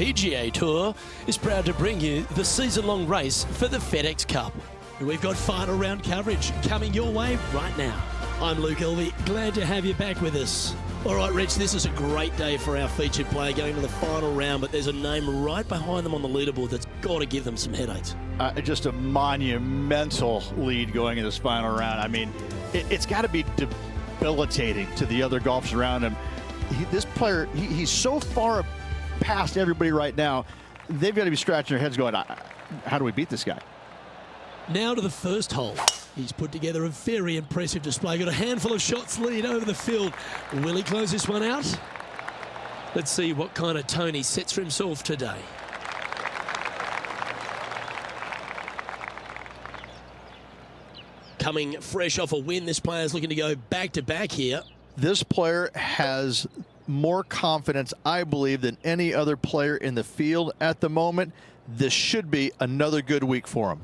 PGA Tour is proud to bring you the season-long race for the FedEx Cup. We've got final round coverage coming your way right now. I'm Luke Elvey, glad to have you back with us. All right, Rich, this is a great day for our featured player going to the final round, but there's a name right behind them on the leaderboard that's got to give them some headaches. Just a monumental lead going in this final round. I mean, it's got to be debilitating to the other golfers around him. This player, he's so far past everybody right now, they've got to be scratching their heads going, how do we beat this guy? Now to the first hole. He's put together a very impressive display. Got a handful of shots lead over the field. Will he close this one out? Let's see what kind of tone he sets for himself today. Coming fresh off a win, this player's looking to go back-to-back here. This player has more confidence, I believe, than any other player in the field at the moment. This should be another good week for him.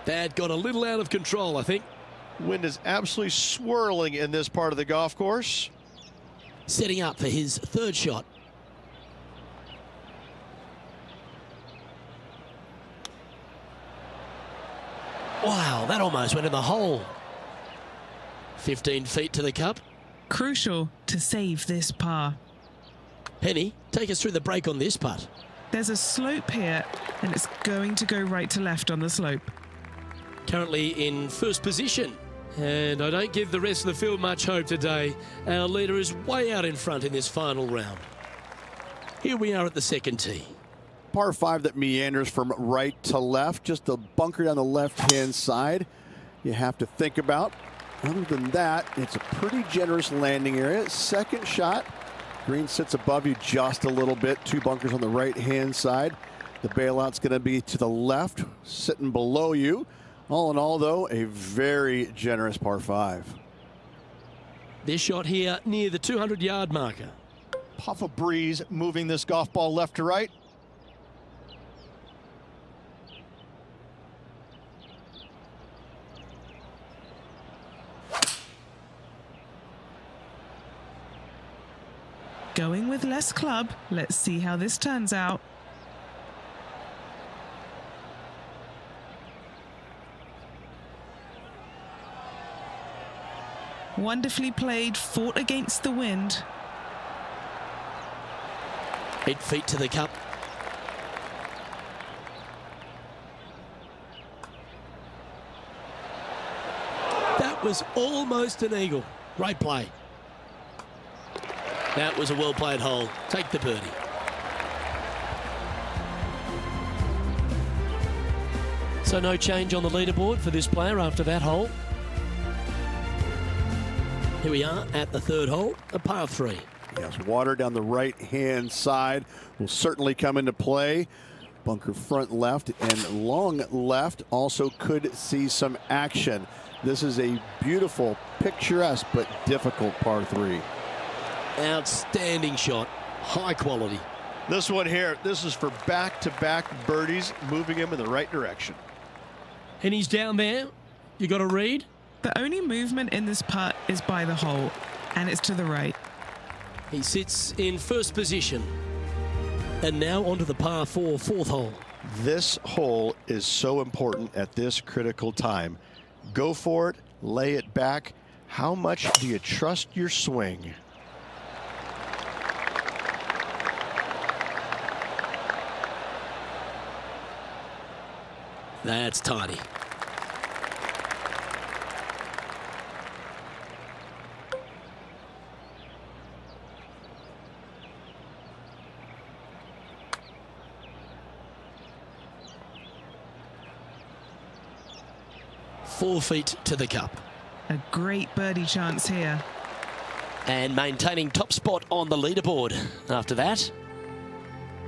That got a little out of control, I think. Wind is absolutely swirling in this part of the golf course. Setting up for his third shot. Wow, that almost went in the hole. 15 feet to the cup. Crucial to save this par. Penny, take us through the break on this putt. There's a slope here, and it's going to go right to left on the slope. Currently in first position. And I don't give the rest of the field much hope today. Our leader is way out in front in this final round. Here we are at the second tee. Par 5 that meanders from right to left, just a bunker down the left-hand side you have to think about. Other than that, it's a pretty generous landing area. Second shot, green sits above you just a little bit. 2 bunkers on the right-hand side. The bailout's going to be to the left, sitting below you. All in all, though, a very generous par 5. This shot here near the 200-yard marker. Puff of breeze moving this golf ball left to right. Going with less club. Let's see how this turns out. Wonderfully played, fought against the wind. 8 feet to the cup. That was almost an eagle. Great play. That was a well-played hole. Take the birdie. So no change on the leaderboard for this player after that hole. Here we are at the third hole, a par 3. Yes, water down the right-hand side will certainly come into play. Bunker front left and long left also could see some action. This is a beautiful, picturesque, but difficult par 3. Outstanding shot, high quality. This one here, this is for back-to-back birdies, moving him in the right direction. And he's down there. You got a read? The only movement in this putt is by the hole, and it's to the right. He sits in first position. And now onto the par 4, fourth hole. This hole is so important at this critical time. Go for it, lay it back. How much do you trust your swing? That's tidy. Four feet to the cup. A great birdie chance here. And maintaining top spot on the leaderboard after that.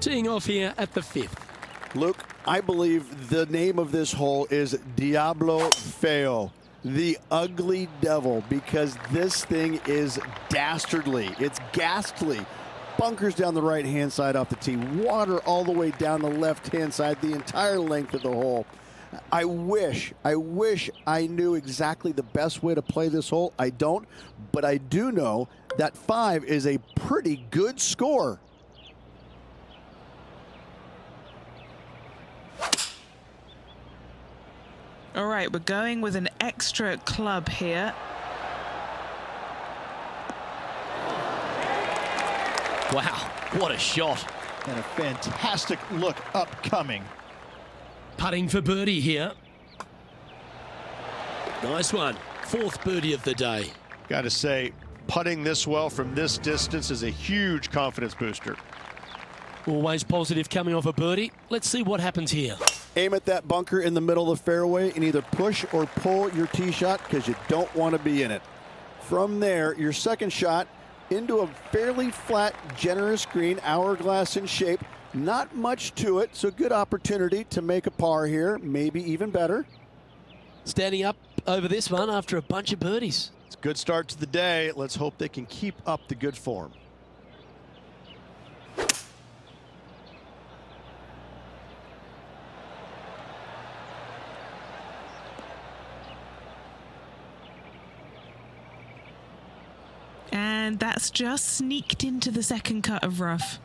Teeing off here at the 5th. Luke, I believe the name of this hole is Diablo Feo, the ugly devil, because this thing is dastardly. It's ghastly. Bunkers down the right-hand side off the tee. Water all the way down the left-hand side, the entire length of the hole. I wish I knew exactly the best way to play this hole. I don't, but I do know that 5 is a pretty good score. All right, we're going with an extra club here. Wow, what a shot. And a fantastic look upcoming. Putting for birdie here. Nice one. 4th birdie of the day. Got to say, putting this well from this distance is a huge confidence booster. Always positive coming off a birdie. Let's see what happens here. Aim at that bunker in the middle of the fairway and either push or pull your tee shot because you don't want to be in it. From there, your second shot into a fairly flat, generous green, hourglass in shape. Not much to it, so good opportunity to make a par here, maybe even better. Standing up over this one after a bunch of birdies. It's a good start to the day. Let's hope they can keep up the good form. And that's just sneaked into the second cut of rough.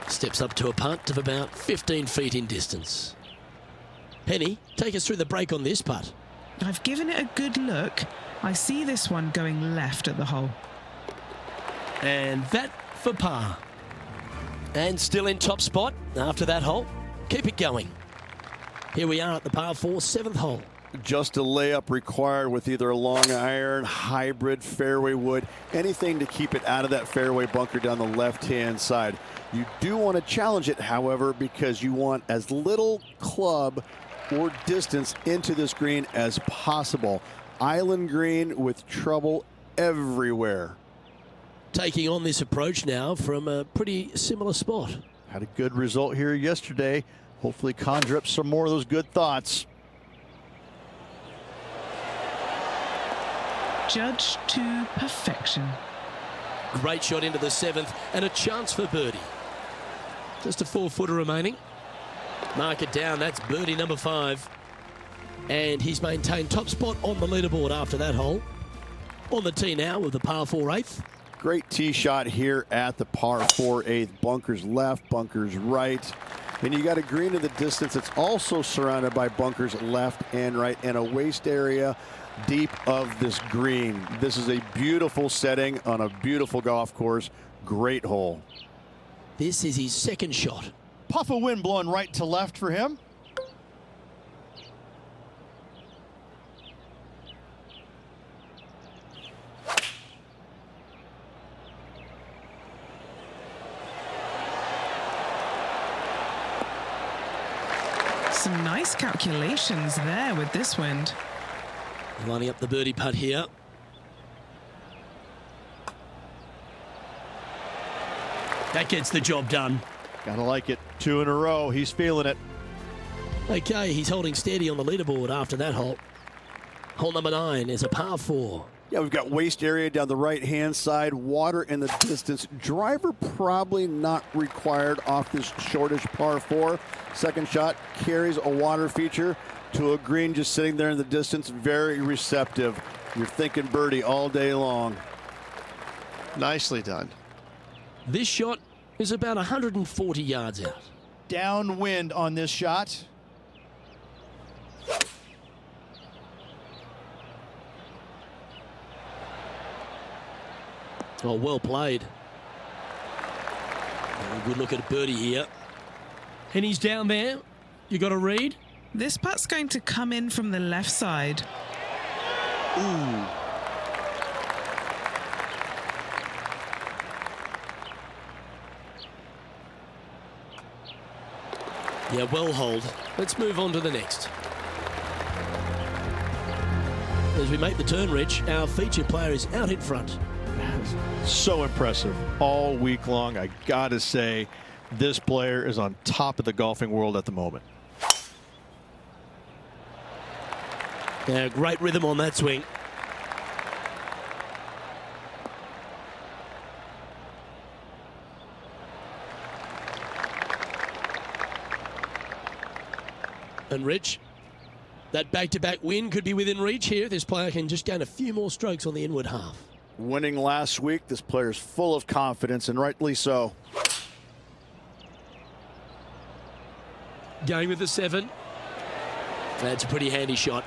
Steps up to a putt of about 15 feet in distance. Henny, take us through the break on this putt. I've given it a good look. I see this one going left at the hole. And that for par. And still in top spot after that hole. Keep it going. Here we are at the par 4, 7th hole. Just a layup required with either a long iron, hybrid, fairway wood, anything to keep it out of that fairway bunker down the left-hand side. You do want to challenge it, however, because you want as little club or distance into this green as possible. Island green with trouble everywhere. Taking on this approach now from a pretty similar spot. Had a good result here yesterday. Hopefully conjure up some more of those good thoughts. Judged to perfection. Great shot into the 7th and a chance for birdie. Just a 4-footer remaining. Mark it down. That's birdie number 5. And he's maintained top spot on the leaderboard after that hole. On the tee now with the par 4 8th. Great tee shot here at the par 4 8th. Bunkers left, bunkers right. And you got a green in the distance. It's also surrounded by bunkers left and right and a waste area deep of this green. This is a beautiful setting on a beautiful golf course. Great hole. This is his second shot. Puff of wind blowing right to left for him. Some nice calculations there with this wind. Lining up the birdie putt here. That gets the job done. Gotta like it. 2 in a row. He's feeling it. Okay, he's holding steady on the leaderboard after that hole. Hole number 9 is a par 4. Yeah, we've got waste area down the right-hand side, water in the distance. Driver probably not required off this shortish par 4. Second shot carries a water feature to a green just sitting there in the distance. Very receptive. You're thinking birdie all day long. Nicely done. This shot is about 140 yards out. Downwind on this shot. Oh, well played. Good look at birdie here. And he's down there. You got a read? This putt's going to come in from the left side. Ooh. Yeah, well hold. Let's move on to the next. As we make the turn, Rich, our featured player is out in front. So impressive all week long. I gotta say, this player is on top of the golfing world at the moment. Yeah, great rhythm on that swing. And Rich, that back-to-back win could be within reach here. This player can just gain a few more strokes on the inward half. Winning last week, this player's full of confidence, and rightly so. Going with the 7. That's a pretty handy shot.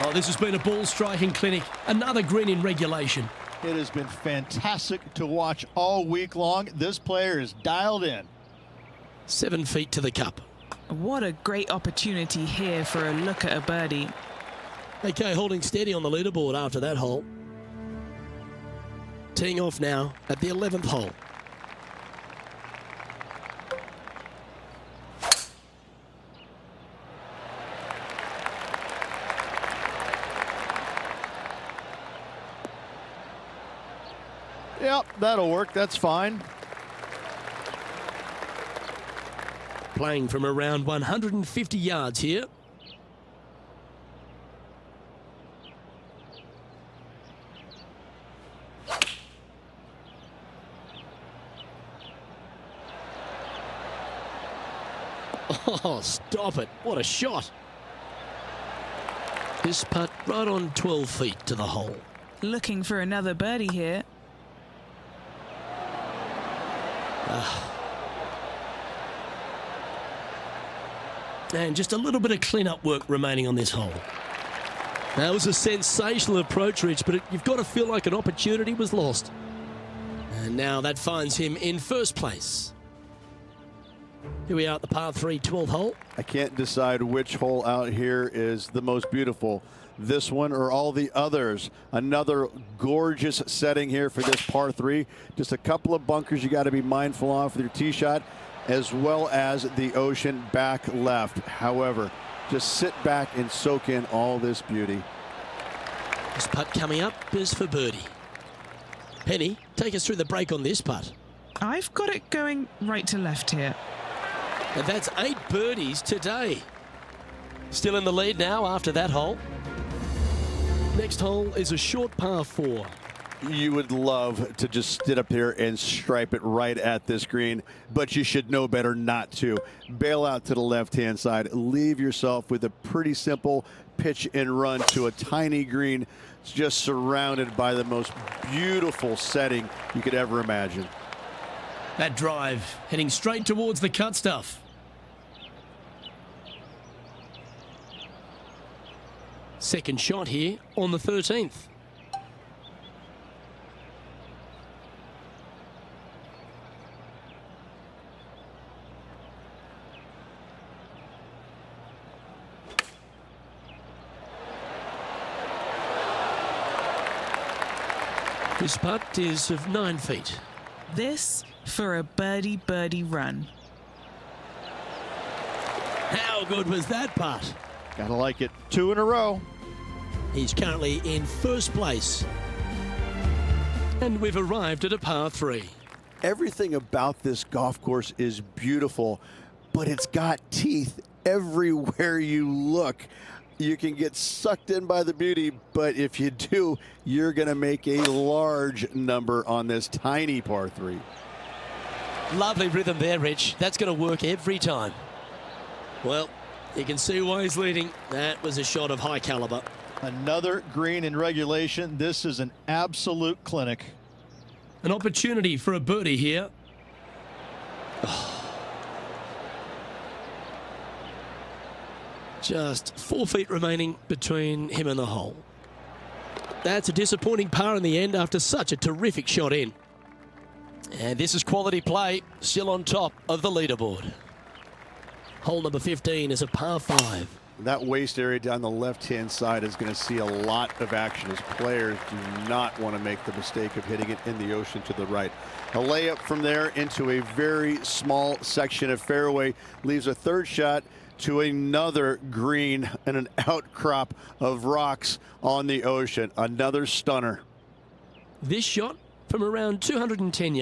Oh, this has been a ball striking clinic. Another green in regulation. It has been fantastic to watch all week long. This player is dialed in. 7 feet to the cup. What a great opportunity here for a look at a birdie. Okay, holding steady on the leaderboard after that hole. Teeing off now at the 11th hole. Yep, that'll work. That's fine. Playing from around 150 yards here. Oh, stop it. What a shot. This putt right on 12 feet to the hole. Looking for another birdie here. And just a little bit of clean-up work remaining on this hole. That was a sensational approach, Rich, but you've got to feel like an opportunity was lost. And now that finds him in first place. Here we are at the par 3 12th hole. I can't decide which hole out here is the most beautiful, this one or all the others. Another gorgeous setting here for this par 3. Just a couple of bunkers you got to be mindful of with your tee shot, as well as the ocean back left. However, just sit back and soak in all this beauty. This putt coming up is for birdie. Penny, take us through the break on this putt. I've got it going right to left here. And that's 8 birdies today. Still in the lead now after that hole. Next hole is a short par 4. You would love to just sit up here and stripe it right at this green, but you should know better not to. Bail out to the left-hand side. Leave yourself with a pretty simple pitch and run to a tiny green. It's just surrounded by the most beautiful setting you could ever imagine. That drive heading straight towards the cut stuff. Second shot here on the 13th. This putt is of 9 feet. This for a birdie run. How good was that putt? Gotta like it. 2 in a row. He's currently in first place. And we've arrived at a par 3. Everything about this golf course is beautiful, but it's got teeth everywhere you look. You can get sucked in by the beauty, but if you do, you're going to make a large number on this tiny par 3. Lovely rhythm there, Rich. That's going to work every time. Well, you can see why he's leading. That was a shot of high caliber. Another green in regulation. This is an absolute clinic. An opportunity for a birdie here. Just 4 feet remaining between him and the hole. That's a disappointing par in the end after such a terrific shot in. And this is quality play, still on top of the leaderboard. Hole number 15 is a par 5. That waist area down the left-hand side is going to see a lot of action as players do not want to make the mistake of hitting it in the ocean to the right. A layup from there into a very small section of fairway leaves a third shot to another green and an outcrop of rocks on the ocean. Another stunner. This shot from around 210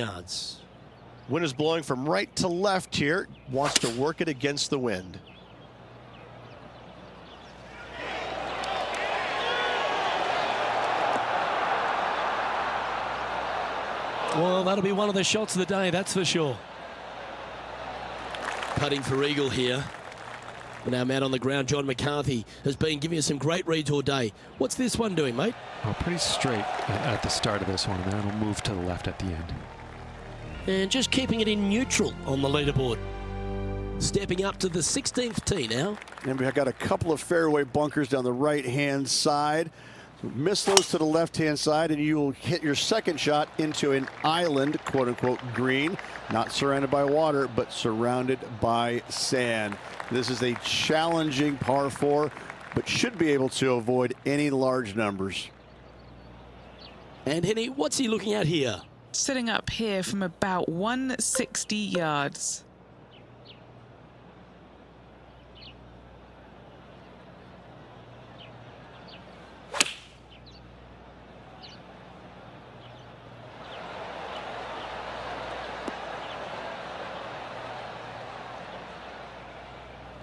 Well, that'll be one of the shots of the day, that's for sure. Putting for eagle here. And our man on the ground, John McCarthy, has been giving us some great reads all day. What's this one doing, mate? Well, pretty straight at the start of this one, and then it'll move to the left at the end. And just keeping it in neutral on the leaderboard. Stepping up to the 16th tee now. And we've got a couple of fairway bunkers down the right-hand side. So miss those to the left-hand side, and you will hit your second shot into an island, quote-unquote, green. Not surrounded by water, but surrounded by sand. This is a challenging par 4, but should be able to avoid any large numbers. And Henny, what's he looking at here? Sitting up here from about 160 yards.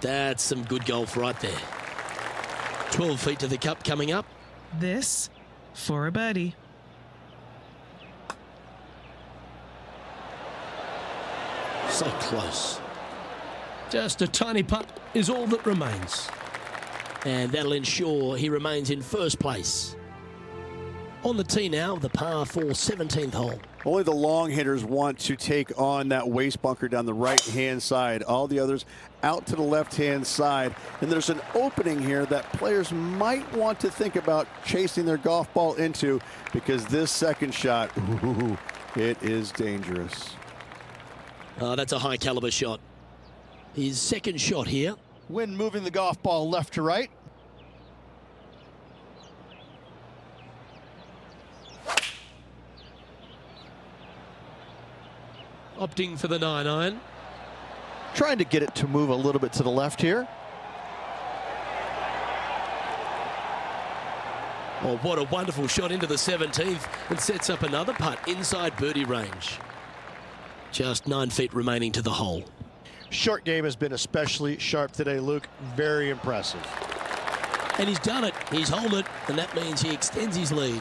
That's some good golf right there. 12 feet to the cup coming up. This for a birdie. So close. Just a tiny putt is all that remains. And that'll ensure he remains in first place. On the tee now, the par 4 17th hole. Only the long hitters want to take on that waste bunker down the right-hand side. All the others out to the left-hand side. And there's an opening here that players might want to think about chasing their golf ball into, because this second shot, ooh, it is dangerous. That's a high caliber shot. His second shot here. Wind moving the golf ball left to right. Opting for the 9-iron. Trying to get it to move a little bit to the left here. Oh, what a wonderful shot into the 17th, and sets up another putt inside birdie range. Just 9 feet remaining to the hole. Short game has been especially sharp today, Luke. Very impressive. And he's done it. He's holed it, and that means he extends his lead.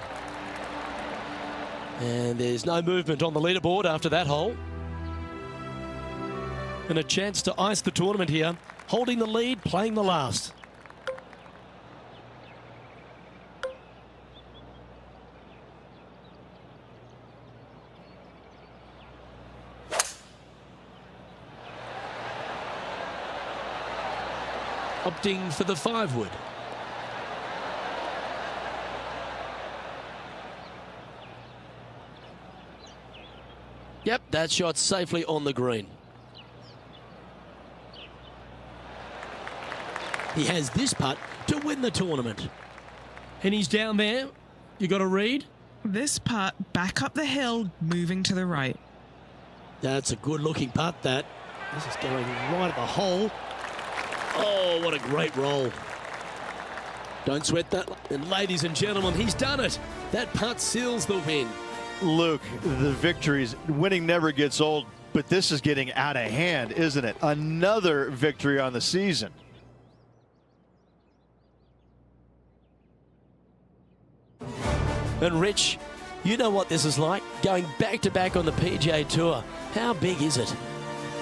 And there's no movement on the leaderboard after that hole. And a chance to ice the tournament here. Holding the lead, playing the last. Opting for the 5-wood. Yep, that shot safely on the green. He has this putt to win the tournament. And he's down there. You got a read? This putt back up the hill, moving to the right. That's a good looking putt, that. This is going right at the hole. Oh, what a great roll. Don't sweat that. And ladies and gentlemen, he's done it. That putt seals the win. Luke, the victories, winning never gets old, but this is getting out of hand, isn't it? Another victory on the season. And Rich, you know what this is like, going back-to-back on the PGA Tour. How big is it?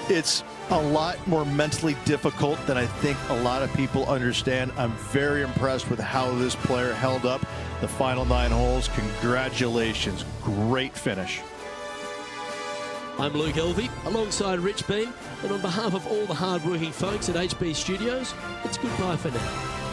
It's a lot more mentally difficult than I think a lot of people understand. I'm very impressed with how this player held up the final 9 holes. Congratulations. Great finish. I'm Luke Elvey, alongside Rich Beam, and on behalf of all the hard-working folks at HB Studios, it's goodbye for now.